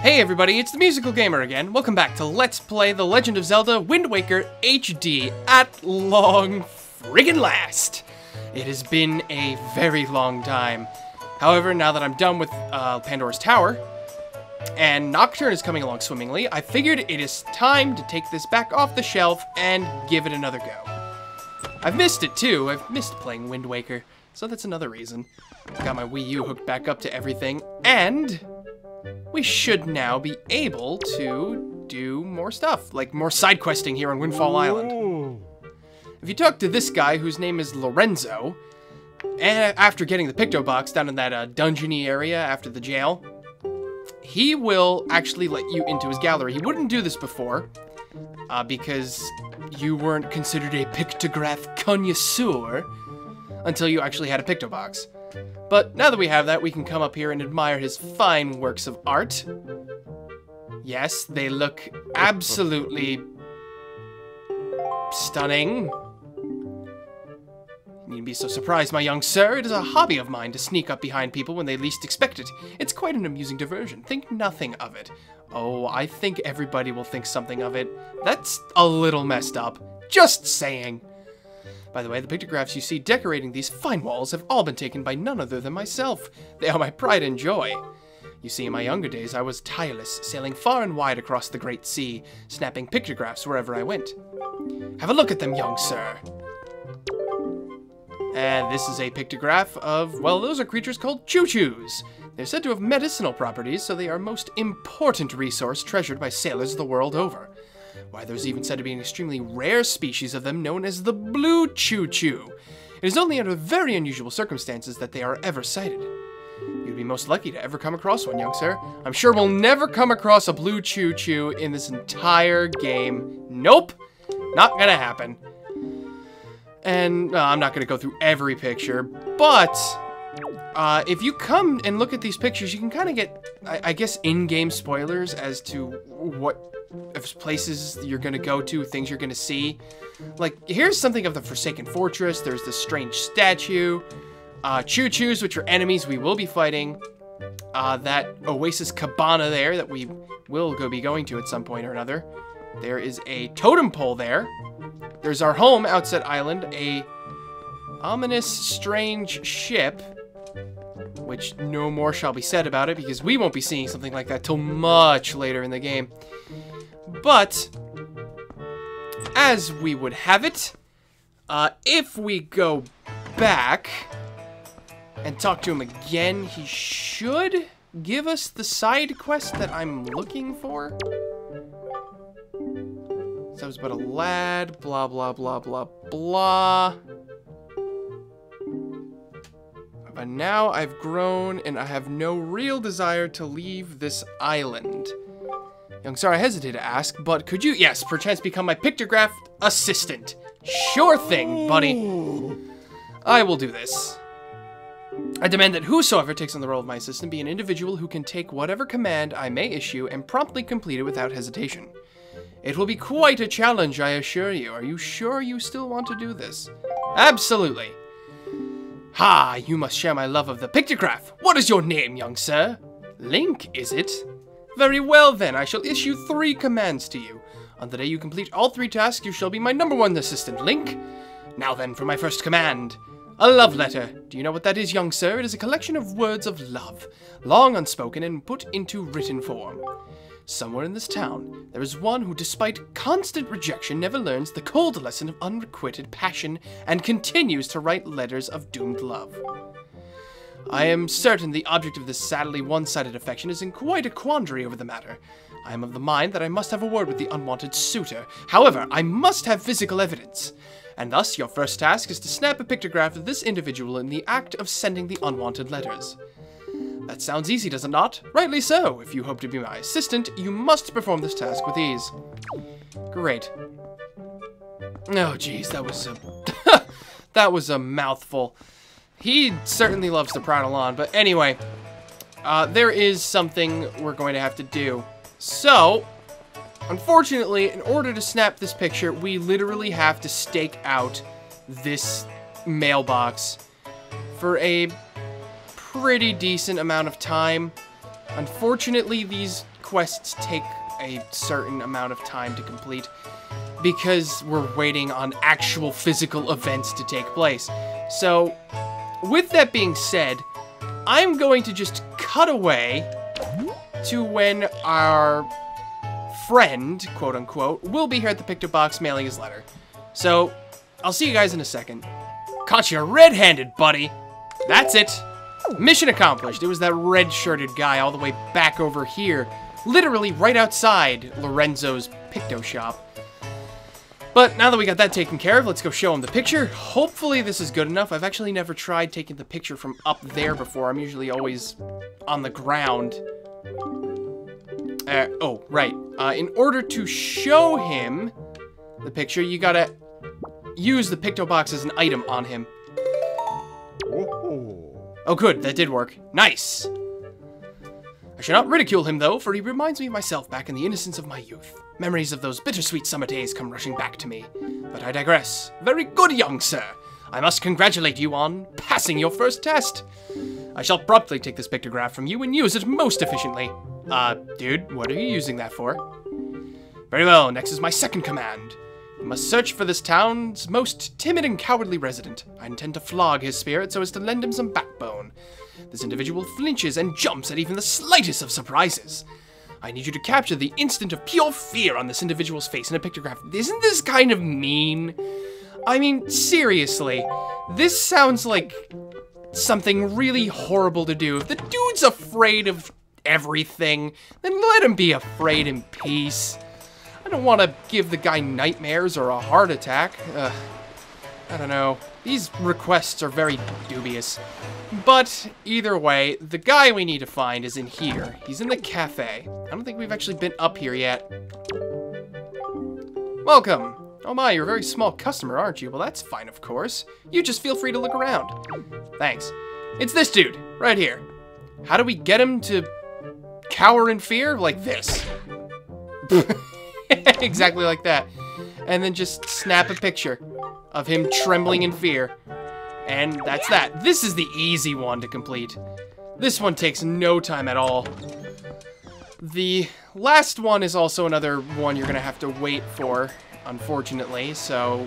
Hey everybody, it's the Musical Gamer again. Welcome back to Let's Play The Legend of Zelda Wind Waker HD at long friggin' last. It has been a very long time. However, now that I'm done with Pandora's Tower, and Nocturne is coming along swimmingly, I figured it is time to take this back off the shelf and give it another go. I've missed it too. I've missed playing Wind Waker, so that's another reason. Got my Wii U hooked back up to everything, and we should now be able to do more stuff, like more side questing here on Windfall Island. If you talk to this guy, whose name is Lenzo, and after getting the Picto Box down in that dungeony area after the jail, he will actually let you into his gallery. He wouldn't do this before, because you weren't considered a pictograph connoisseur until you actually had a Picto Box. But now that we have that, we can come up here and admire his fine works of art. Yes, they look absolutely stunning. You needn't be so surprised, my young sir. It is a hobby of mine to sneak up behind people when they least expect it. It's quite an amusing diversion. Think nothing of it. Oh, I think everybody will think something of it. That's a little messed up. Just saying. By the way, the pictographs you see decorating these fine walls have all been taken by none other than myself. They are my pride and joy. You see, in my younger days, I was tireless, sailing far and wide across the great sea, snapping pictographs wherever I went. Have a look at them, young sir. And this is a pictograph of, well, those are creatures called choo-choos. They're said to have medicinal properties, so they are a most important resource treasured by sailors the world over. Why, there's even said to be an extremely rare species of them known as the blue choo-choo. It is only under very unusual circumstances that they are ever sighted. You'd be most lucky to ever come across one, young sir. I'm sure we'll never come across a blue choo-choo in this entire game. Nope, not gonna happen. And I'm not gonna go through every picture, but if you come and look at these pictures, you can kind of get, I guess, in-game spoilers as to what places you're gonna go to, things you're gonna see. Like, here's something of the Forsaken Fortress. There's this strange statue. Choo-choos, which are enemies we will be fighting. That Oasis Cabana there that we will be going to at some point or another. There is a totem pole there. There's our home, Outset Island, a ominous, strange ship, which no more shall be said about it because we won't be seeing something like that till much later in the game. But, as we would have it, if we go back and talk to him again, he should give us the side quest that I'm looking for. So I was but a lad, blah, blah, blah, blah, blah. But now I've grown and I have no real desire to leave this island. Young sir, I hesitate to ask, but could you, yes, perchance become my pictograph assistant? Sure thing, buddy. I will do this. I demand that whosoever takes on the role of my assistant be an individual who can take whatever command I may issue and promptly complete it without hesitation. It will be quite a challenge, I assure you. Are you sure you still want to do this? Absolutely. Ha, you must share my love of the pictograph. What is your name, young sir? Link, is it? Very well then, I shall issue 3 commands to you. On the day you complete all 3 tasks, you shall be my #1 assistant, Link. Now then, for my first command. A love letter. Do you know what that is, young sir? It is a collection of words of love, long unspoken and put into written form. Somewhere in this town, there is one who, despite constant rejection, never learns the cold lesson of unrequited passion and continues to write letters of doomed love. I am certain the object of this sadly one-sided affection is in quite a quandary over the matter. I am of the mind that I must have a word with the unwanted suitor. However, I must have physical evidence. And thus, your first task is to snap a pictograph of this individual in the act of sending the unwanted letters. That sounds easy, does it not? Rightly so. If you hope to be my assistant, you must perform this task with ease. Great. Oh, geez, that was a... that was a mouthful. He certainly loves to prattle on, but anyway, there is something we're going to have to do. So, unfortunately, in order to snap this picture, we literally have to stake out this mailbox for a pretty decent amount of time. Unfortunately, these quests take a certain amount of time to complete because we're waiting on actual physical events to take place. So, with that being said, I'm going to just cut away to when our friend, quote-unquote, will be here at the Picto Box mailing his letter. So, I'll see you guys in a second. Caught you red-handed, buddy. That's it. Mission accomplished. It was that red-shirted guy all the way back over here, literally right outside Lorenzo's Picto shop. But now that we got that taken care of, let's go show him the picture. Hopefully this is good enough. I've actually never tried taking the picture from up there before. I'm usually always on the ground. Oh, right. In order to show him the picture, you gotta use the Picto Box as an item on him. Oh, good. That did work. Nice. I should not ridicule him, though, for he reminds me of myself back in the innocence of my youth. Memories of those bittersweet summer days come rushing back to me. But I digress. Very good, young sir. I must congratulate you on passing your first test. I shall promptly take this pictograph from you and use it most efficiently. Dude, what are you using that for? Very well, next is my second command. You must search for this town's most timid and cowardly resident. I intend to flog his spirit so as to lend him some backbone. This individual flinches and jumps at even the slightest of surprises. I need you to capture the instant of pure fear on this individual's face in a pictograph. Isn't this kind of mean? I mean, seriously, this sounds like something really horrible to do. If the dude's afraid of everything, then let him be afraid in peace. I don't want to give the guy nightmares or a heart attack. I don't know. These requests are very dubious. But either way, the guy we need to find is in here. He's in the cafe. I don't think we've actually been up here yet. Welcome. Oh my, you're a very small customer, aren't you? Well, that's fine, of course. You just feel free to look around. Thanks. It's this dude, right here. How do we get him to cower in fear? Like this. Exactly like that. And then just snap a picture of him trembling in fear. And that's that. This is the easy one to complete. This one takes no time at all. The last one is also another one you're gonna have to wait for, unfortunately, so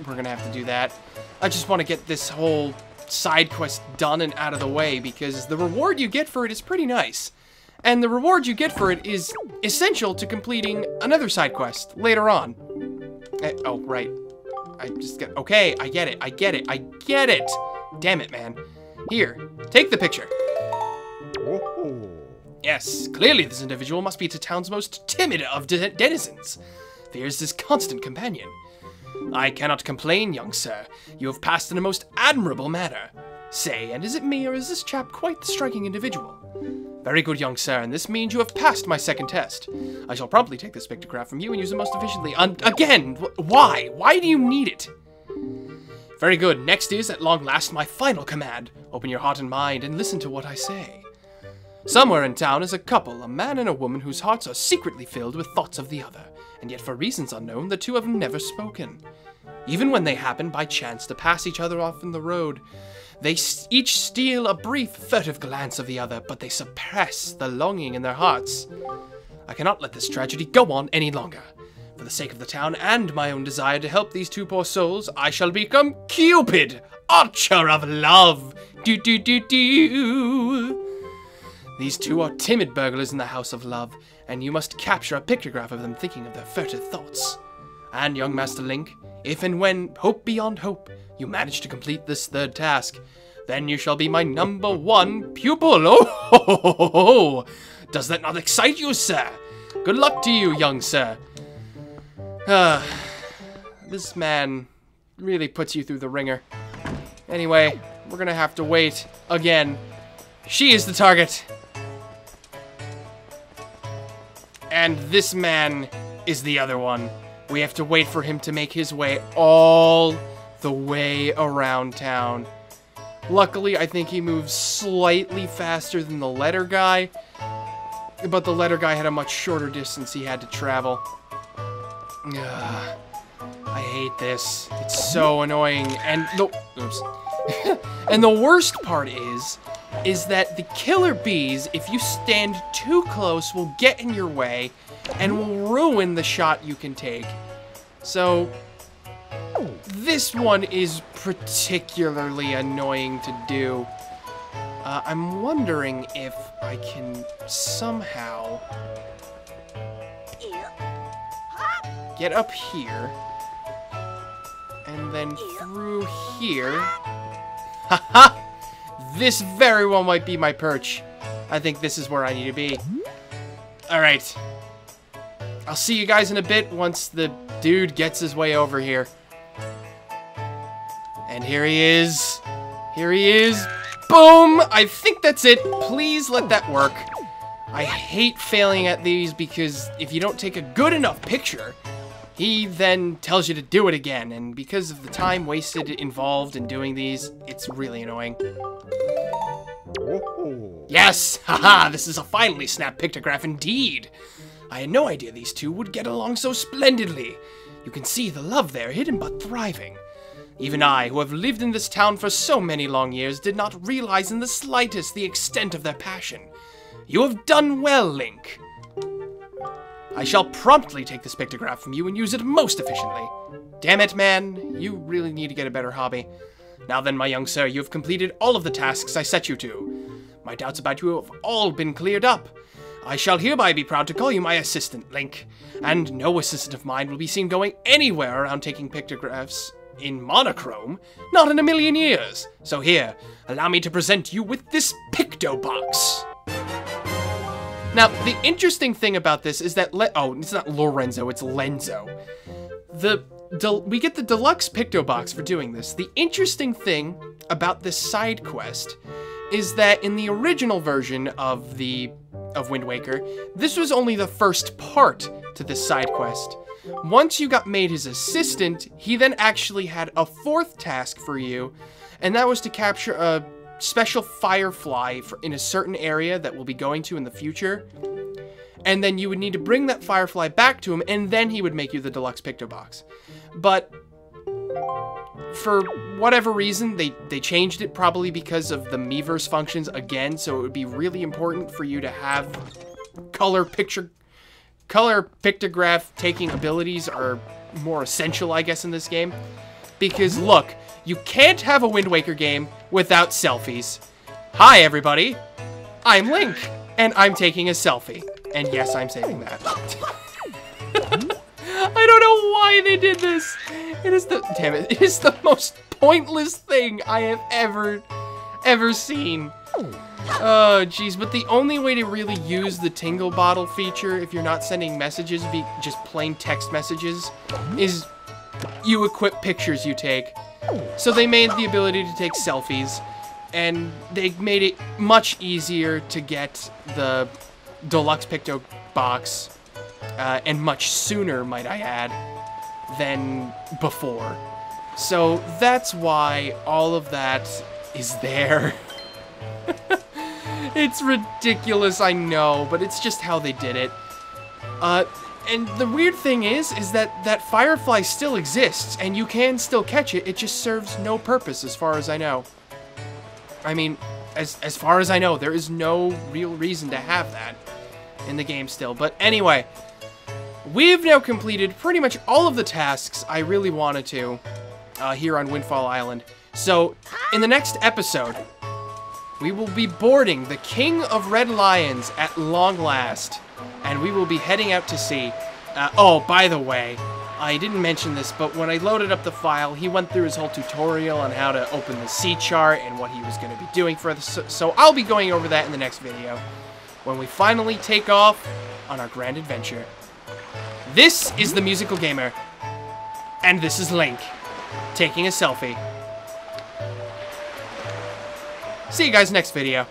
we're gonna have to do that. I just want to get this whole side quest done and out of the way because the reward you get for it is pretty nice. And the reward you get for it is essential to completing another side quest later on. Oh, right. Okay, I get it. Damn it, man. Here, take the picture. Yes, clearly this individual must be the town's most timid of denizens. Fear is his constant companion. I cannot complain, young sir. You have passed in a most admirable manner. Say, and is it me or is this chap quite the striking individual? Very good, young sir, and this means you have passed my second test. I shall promptly take this pictograph from you and use it most efficiently. Again, why? Why do you need it? Very good. Next is, at long last, my final command. Open your heart and mind and listen to what I say. Somewhere in town is a couple, a man and a woman whose hearts are secretly filled with thoughts of the other, and yet for reasons unknown, the two have never spoken. Even when they happen by chance to pass each other off in the road, they each steal a brief, furtive glance of the other, but they suppress the longing in their hearts. I cannot let this tragedy go on any longer. For the sake of the town and my own desire to help these two poor souls, I shall become Cupid, Archer of Love. Do. These two are timid burglars in the House of Love, and you must capture a pictograph of them thinking of their furtive thoughts. And, young Master Link, if and when, hope beyond hope, you manage to complete this third task, then you shall be my #1 pupil. Oh, does that not excite you, sir? Good luck to you, young sir. This man really puts you through the ringer. Anyway, we're gonna have to wait again. She is the target. And this man is the other one. We have to wait for him to make his way all the way around town. Luckily, I think he moves slightly faster than the letter guy, but the letter guy had a much shorter distance he had to travel. I hate this. It's so annoying. And the and the worst part is is that the killer bees, if you stand too close, will get in your way and will ruin the shot you can take. So, this one is particularly annoying to do. I'm wondering if I can somehow get up here and then through here. Haha! This very well might be my perch. I think this is where I need to be. Alright. I'll see you guys in a bit once the dude gets his way over here. And here he is. Here he is. Boom! I think that's it. Please let that work. I hate failing at these because if you don't take a good enough picture, he then tells you to do it again. And because of the time wasted involved in doing these, it's really annoying. Yes! Haha! This is a finely snapped pictograph indeed. I had no idea these two would get along so splendidly. You can see the love there, hidden but thriving. Even I, who have lived in this town for so many long years, did not realize in the slightest the extent of their passion. You have done well, Link. I shall promptly take this pictograph from you and use it most efficiently. Damn it, man. You really need to get a better hobby. Now then, my young sir, you have completed all of the tasks I set you to. My doubts about you have all been cleared up. I shall hereby be proud to call you my assistant, Link. And no assistant of mine will be seen going anywhere around taking pictographs in monochrome, not in a million years. So here, allow me to present you with this Picto Box. Now, the interesting thing about this is that, oh, it's not Lorenzo, it's Lenzo. We get the Deluxe Picto Box for doing this. The interesting thing about this side quest is that in the original version of Wind Waker, this was only the first part to this side quest. Once you got made his assistant, he then actually had a fourth task for you, and that was to capture a special firefly in a certain area that we'll be going to in the future. And then you would need to bring that firefly back to him, and then he would make you the Deluxe Picto Box. But for whatever reason, they changed it, probably because of the Miiverse functions again, so it would be really important for you to have color pictograph taking abilities are more essential, I guess, in this game. Because, look, you can't have a Wind Waker game without selfies. Hi, everybody. I'm Link, and I'm taking a selfie. And yes, I'm saving that. I don't know why they did this. It is it is the most pointless thing I have ever seen. Oh, jeez, but the only way to really use the Tingle Bottle feature, if you're not sending messages, just plain text messages, is you equip pictures you take. So they made the ability to take selfies, and they made it much easier to get the Deluxe Picto Box, and much sooner, might I add, than before. So that's why all of that is there. It's ridiculous, I know, but it's just how they did it. And the weird thing is that firefly still exists, and you can still catch it. It just serves no purpose, as far as I know. I mean, as far as I know, there is no real reason to have that in the game still. But anyway, we've now completed pretty much all of the tasks I really wanted to here on Windfall Island. So, in the next episode, we will be boarding the King of Red Lions at long last, and we will be heading out to sea. Oh, by the way, I didn't mention this, but when I loaded up the file, he went through his whole tutorial on how to open the sea chart and what he was going to be doing for this. So I'll be going over that in the next video, when we finally take off on our grand adventure. This is the Musical Gamer, and this is Link, taking a selfie. See you guys next video.